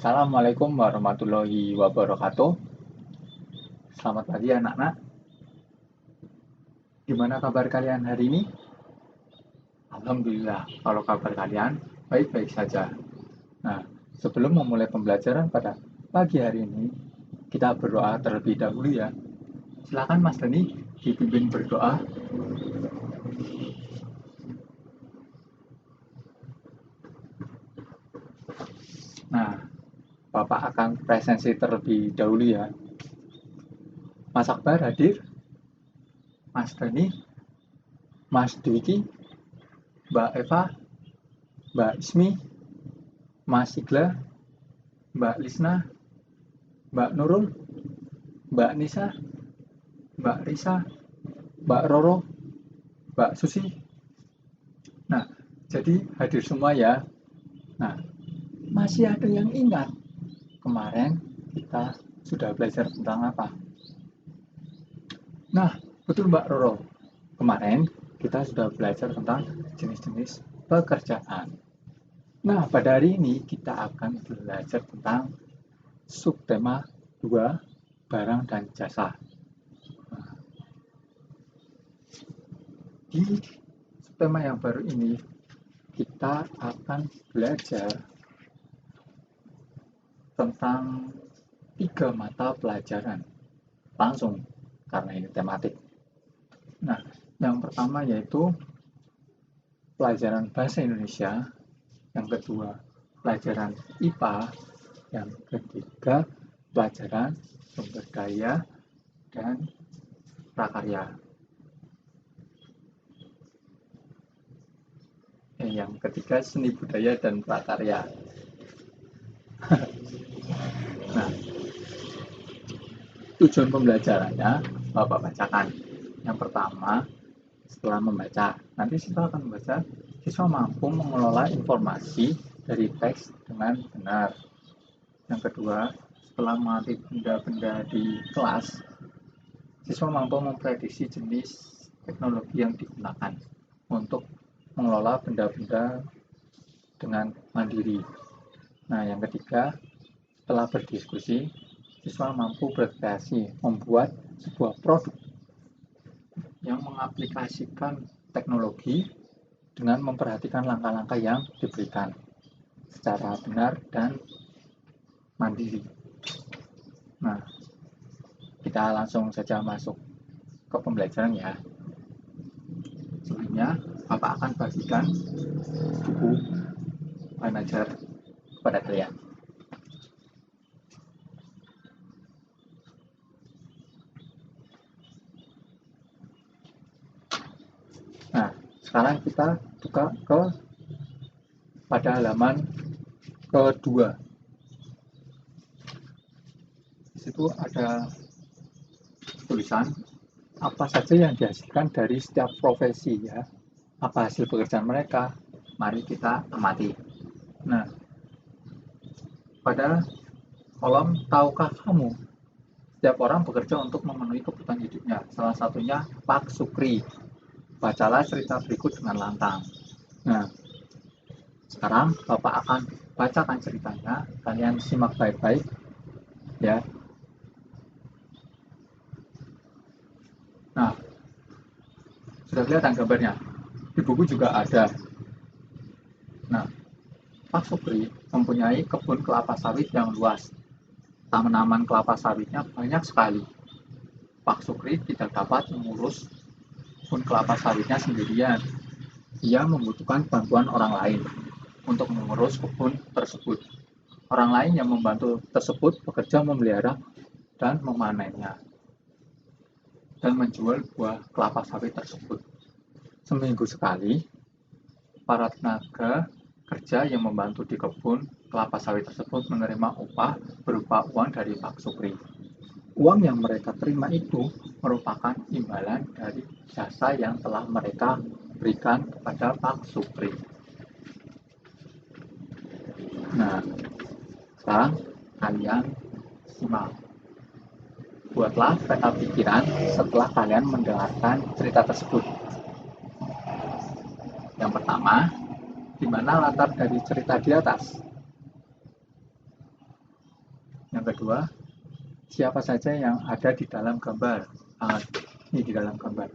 Assalamualaikum warahmatullahi wabarakatuh. Selamat pagi anak-anak. Gimana kabar kalian hari ini? Alhamdulillah, kalau kabar kalian baik-baik saja. Nah, sebelum memulai pembelajaran pada pagi hari ini, kita berdoa terlebih dahulu ya. Silakan Mas Dani dipimpin berdoa. Nah, Bapak akan presensi terlebih dahulu ya. Mas Akbar hadir, Mas Dani, Mas Dwiki, Mbak Eva, Mbak Ismi, Mas Sigla, Mbak Lisna, Mbak Nurul, Mbak Nisa, Mbak Risa, Mbak Roro, Mbak Susi. Nah, jadi hadir semua ya. Nah, masih ada yang ingat kemarin kita sudah belajar tentang apa? Nah, betul Mbak Roro. Kemarin kita sudah belajar tentang jenis-jenis pekerjaan. Nah, pada hari ini kita akan belajar tentang subtema 2, barang dan jasa. Nah, di subtema yang baru ini kita akan belajar tentang 3 mata pelajaran langsung karena ini tematik. Nah, yang pertama yaitu pelajaran bahasa Indonesia, yang kedua pelajaran IPA, yang ketiga pelajaran sumber daya dan prakarya. Yang ketiga seni budaya dan prakarya. Nah, tujuan pembelajarannya Bapak bacakan. Yang pertama, setelah membaca, nanti siswa akan membaca, siswa mampu mengelola informasi dari teks dengan benar. Yang kedua, setelah mengamati benda-benda di kelas, siswa mampu memprediksi jenis teknologi yang digunakan untuk mengelola benda-benda dengan mandiri. Nah, yang ketiga, setelah berdiskusi, siswa mampu berkreasi membuat sebuah produk yang mengaplikasikan teknologi dengan memperhatikan langkah-langkah yang diberikan secara benar dan mandiri. Nah, kita langsung saja masuk ke pembelajaran ya. Sebelumnya, Bapak akan bagikan buku belajar kepada kalian. Nah, sekarang kita buka pada halaman kedua. Di situ ada tulisan apa saja yang dihasilkan dari setiap profesi ya. Apa hasil pekerjaan mereka? Mari kita amati. Nah, pada kolom tahukah kamu? Setiap orang bekerja untuk memenuhi kebutuhan hidupnya. Salah satunya Pak Sukri. Bacalah cerita berikut dengan lantang. Nah, sekarang Bapak akan bacakan ceritanya. Kalian simak baik-baik ya. Nah, sudah kelihatan gambarnya. Di buku juga ada. Nah, Pak Sukri mempunyai kebun kelapa sawit yang luas. Tanaman kelapa sawitnya banyak sekali. Pak Sukri tidak dapat mengurus kebun kelapa sawitnya sendirian. Ia membutuhkan bantuan orang lain untuk mengurus kebun tersebut. Orang lain yang membantu tersebut bekerja memelihara dan memanennya. dan menjual buah kelapa sawit tersebut. Seminggu sekali, para tenaga kerja yang membantu di kebun kelapa sawit tersebut menerima upah berupa uang dari Pak Supri. Uang yang mereka terima itu merupakan imbalan dari jasa yang telah mereka berikan kepada Pak Supri. Nah, sekarang kalian simak. Buatlah peta pikiran setelah kalian mendengarkan cerita tersebut. Yang pertama, di mana latar dari cerita di atas? Yang kedua, siapa saja yang ada di dalam gambar? Ini di dalam gambar.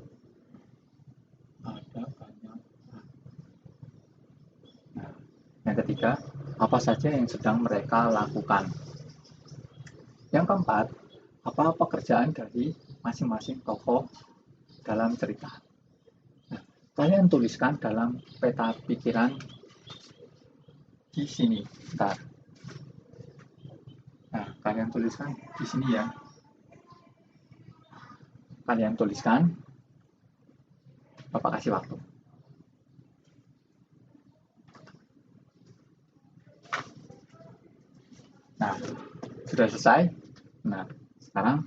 Ada banyak. Nah, yang ketiga, apa saja yang sedang mereka lakukan? Yang keempat, apa pekerjaan dari masing-masing tokoh dalam cerita? Nah, kalian tuliskan dalam peta pikiran di sini. Bentar. Nah, kalian tuliskan di sini ya. Kalian tuliskan. Bapak kasih waktu. Nah, sudah selesai. Nah, sekarang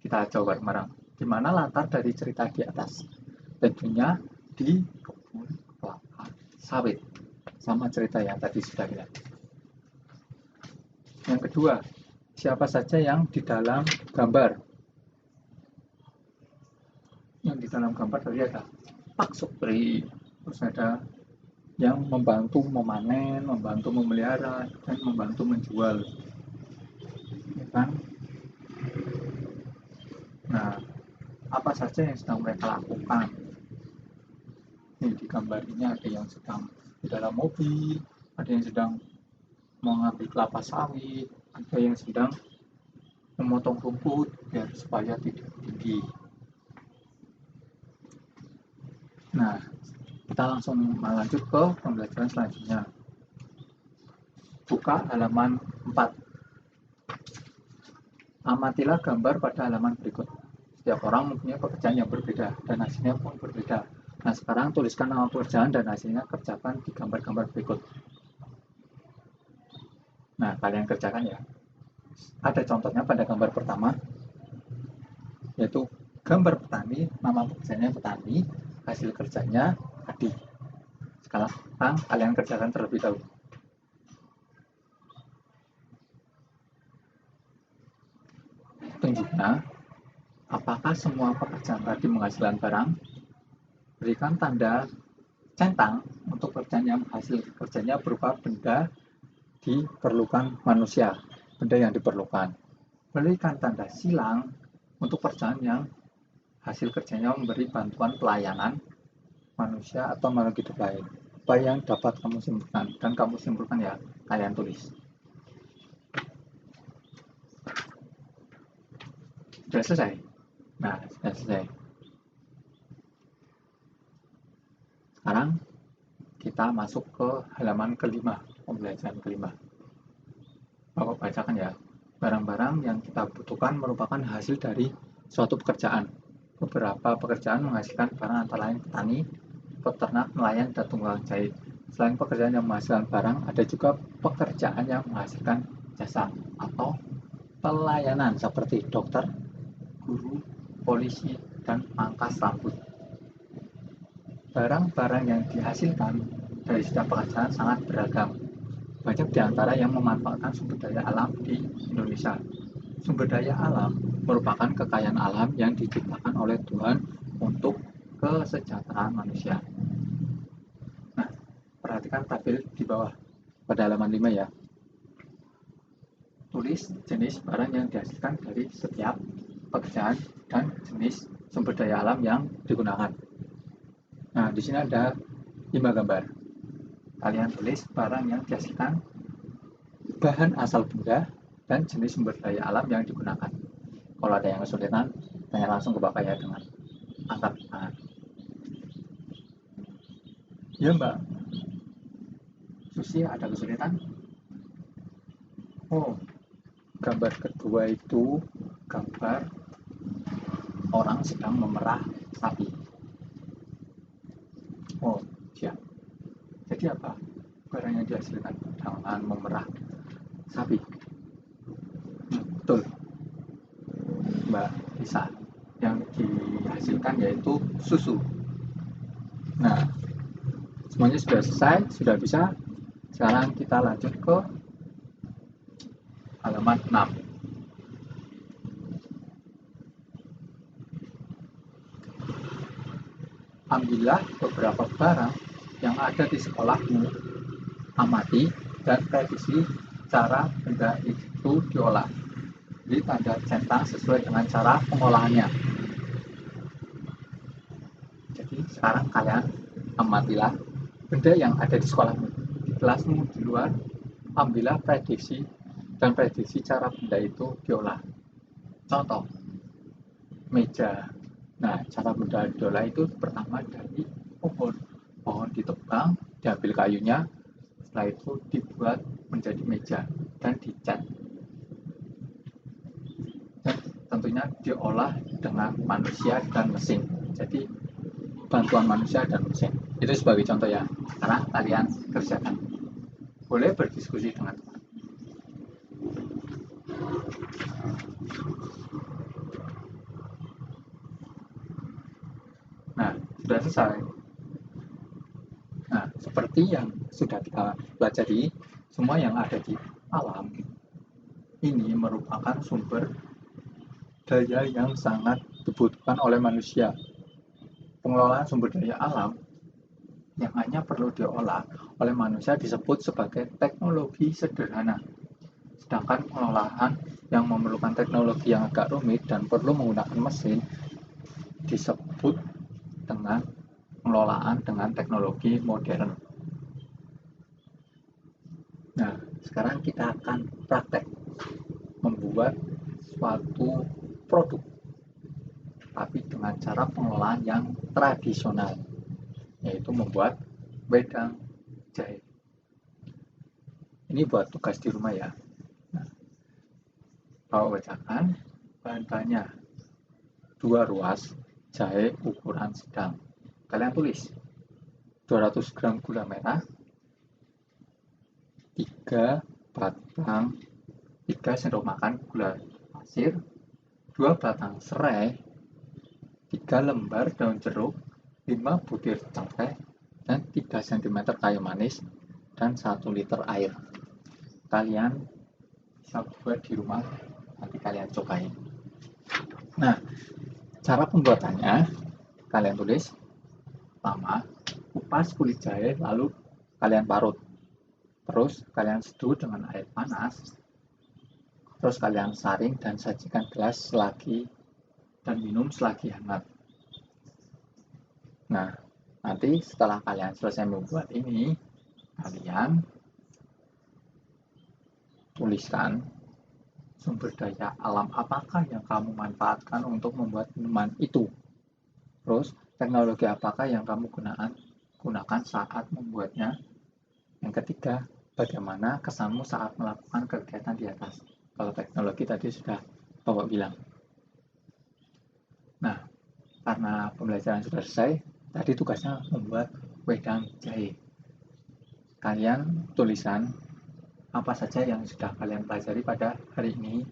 kita coba bareng-bareng. Di mana latar dari cerita di atas? Tentunya di kebun kelapa sawit. Sama cerita yang tadi sudah lihat. Yang kedua, siapa saja yang di dalam gambar? Yang di dalam gambar tadi ada Pak Supri, terus ada yang membantu memanen, membantu memelihara, dan membantu menjual. Ya kan? Nah, apa saja yang sedang mereka lakukan? Ini di gambar ini ada yang sedang di dalam mobil, ada yang sedang mengambil kelapa sawit, ada yang sedang memotong rumput biar supaya tidak tinggi. Nah, kita langsung lanjut ke pembelajaran selanjutnya. Buka halaman 4. Amatilah gambar pada halaman berikut. Setiap orang mempunyai pekerjaan yang berbeda dan hasilnya pun berbeda. Nah, sekarang tuliskan nama pekerjaan dan hasilnya kerjakan di gambar-gambar berikut. Nah, kalian kerjakan ya. Ada contohnya pada gambar pertama, yaitu gambar petani, nama pekerjaannya petani, hasil kerjanya padi. Sekarang kalian kerjakan terlebih dahulu. Tunjuknya, apakah semua pekerjaan tadi menghasilkan barang? Berikan tanda centang untuk pekerjaan yang hasil kerjanya berupa benda diperlukan manusia, benda yang diperlukan. Berikan tanda silang untuk pekerjaan yang hasil kerjanya memberi bantuan pelayanan manusia atau makhluk hidup lain. Apa yang dapat kamu simpulkan? Dan kamu simpulkan ya, kalian tulis. Sudah selesai? Nah, sudah selesai. Sekarang kita masuk ke halaman kelima, pembelajaran kelima. Bapak bacakan ya. Barang-barang yang kita butuhkan merupakan hasil dari suatu pekerjaan. Beberapa pekerjaan menghasilkan barang antara lain petani, peternak, nelayan, dan tukang jahit. Selain pekerjaan yang menghasilkan barang, ada juga pekerjaan yang menghasilkan jasa atau pelayanan seperti dokter, guru, polisi, dan pangkas rambut. Barang-barang yang dihasilkan dari setiap pekerjaan sangat beragam. Banyak di antara yang memanfaatkan sumber daya alam di Indonesia. Sumber daya alam merupakan kekayaan alam yang diciptakan oleh Tuhan untuk kesejahteraan manusia. Nah, perhatikan tabel di bawah pada halaman 5 ya. Tulis jenis barang yang dihasilkan dari setiap pekerjaan dan jenis sumber daya alam yang digunakan. Nah, di sini ada 5 gambar. Kalian tulis barang yang dihasilkan, bahan asal benda, dan jenis sumber daya alam yang digunakan. Kalau ada yang kesulitan, tanya langsung ke Bapak ya dengan angkat tangan. Ya Mbak, Susi ada kesulitan? Oh, gambar kedua itu gambar orang sedang memerah sapi. Oh, siap. Jadi apa barang yang dihasilkan dengan memerah sapi? Betul, Mbak Lisa. Yang dihasilkan yaitu susu. Nah, semuanya sudah selesai, sudah bisa. Sekarang kita lanjut ke halaman 6. Ambillah beberapa barang yang ada di sekolahmu, amati dan prediksi cara benda itu diolah. Jadi tanda centang sesuai dengan cara pengolahannya. Jadi sekarang kalian amatilah benda yang ada di sekolahmu, di kelasmu, di luar. Ambillah prediksi dan prediksi cara benda itu diolah. Contoh, meja. Nah, cara benda diolah itu pertama dari pohon. Pohon ditebang, diambil kayunya, setelah itu dibuat menjadi meja dan dicat. Dan tentunya diolah dengan manusia dan mesin. Jadi bantuan manusia dan mesin. Itu sebagai contoh ya. Sekarang kalian kerjakan. Boleh berdiskusi dengan teman. Nah, sudah selesai. Nah, seperti yang sudah kita pelajari, semua yang ada di alam ini merupakan sumber daya yang sangat dibutuhkan oleh manusia. Pengelolaan sumber daya alam yang hanya perlu diolah oleh manusia disebut sebagai teknologi sederhana. Sedangkan pengelolaan yang memerlukan teknologi yang agak rumit dan perlu menggunakan mesin disebut dengan pengelolaan dengan teknologi modern. Nah, sekarang kita akan praktek membuat suatu produk, tapi dengan cara pengelolaan yang tradisional, yaitu membuat wedang jahe. Ini buat tugas di rumah ya. Nah, bawa bacakan, bahan-bahannya 2 ruas jahe ukuran sedang. Kalian tulis 200 gram gula merah, 3 batang 3 sendok makan gula pasir, 2 batang serai, 3 lembar daun jeruk, 5 butir cengkeh, dan 3 cm kayu manis, dan 1 liter air. Kalian bisa buat di rumah, nanti kalian cobain. Nah, cara pembuatannya kalian tulis. Pertama, kupas kulit jahe lalu kalian parut. Terus kalian seduh dengan air panas. Terus kalian saring dan sajikan gelas selagi dan minum selagi hangat. Nah, nanti setelah kalian selesai membuat ini, kalian tuliskan sumber daya alam apakah yang kamu manfaatkan untuk membuat minuman itu. Terus teknologi apakah yang kamu gunakan saat membuatnya. Yang ketiga, bagaimana kesanmu saat melakukan kegiatan di atas. Kalau teknologi tadi sudah Bapak bilang. Nah, karena pembelajaran sudah selesai, tadi tugasnya membuat wedang jahe. Kalian tulisan apa saja yang sudah kalian pelajari pada hari ini.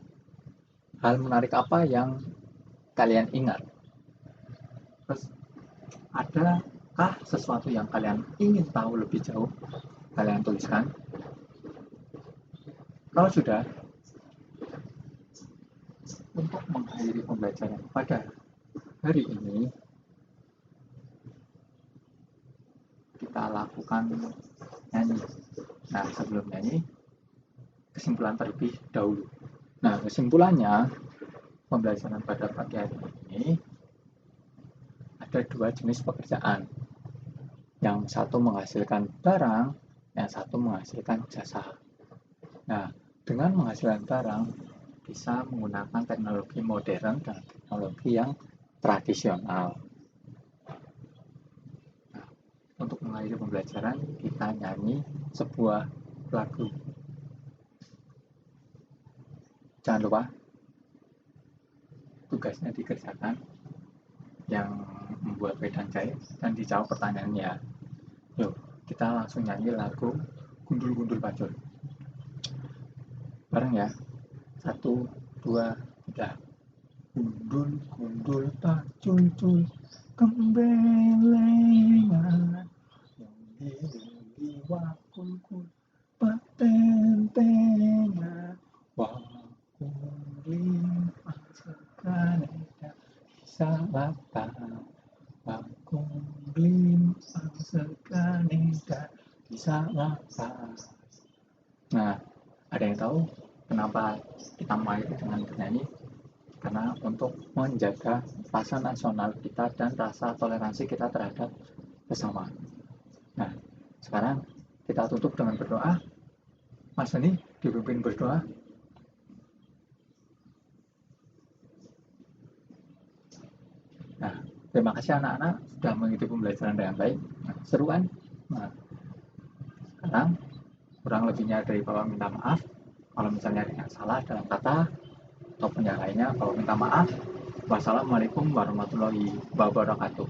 Hal menarik apa yang kalian ingat. Terus, adakah sesuatu yang kalian ingin tahu lebih jauh? Kalian tuliskan. Kalau sudah, untuk mengakhiri pembelajaran pada hari ini, kita lakukan nyanyi. Nah, sebelum nyanyi, kesimpulan terlebih dahulu. Nah, kesimpulannya, pembelajaran pada pagi hari ini ada 2 jenis pekerjaan. Yang satu menghasilkan barang, yang satu menghasilkan jasa. Nah, dengan menghasilkan barang, bisa menggunakan teknologi modern dan teknologi yang tradisional. Nah, untuk mengakhiri pembelajaran, kita nyanyi sebuah lagu. Jangan lupa, tugasnya dikerjakan yang membuat wedang jahe dan dijawab pertanyaannya. Yuk, kita langsung nyanyi lagu Gundul-Gundul Pacul. Bareng ya. 1, 2, 3. Gundul-gundul pacul-cul kembelengan lili wakul-kul patentengan wakul limpah sekaneda salapa wakul limpah sekaneda salapa. Nah, ada yang tahu kenapa kita mulai dengan bernyanyi? Karena untuk menjaga rasa nasional kita dan rasa toleransi kita terhadap sesama. Nah, sekarang kita tutup dengan berdoa. Mas Dani dipimpin berdoa. Nah, terima kasih anak-anak sudah mengikuti pembelajaran dengan baik. Nah, seru kan? Nah, sekarang kurang lebihnya dari Bapak minta maaf. Kalau misalnya ada yang salah dalam kata ataupun yang lainnya, Bapak minta maaf. Wassalamualaikum warahmatullahi wabarakatuh.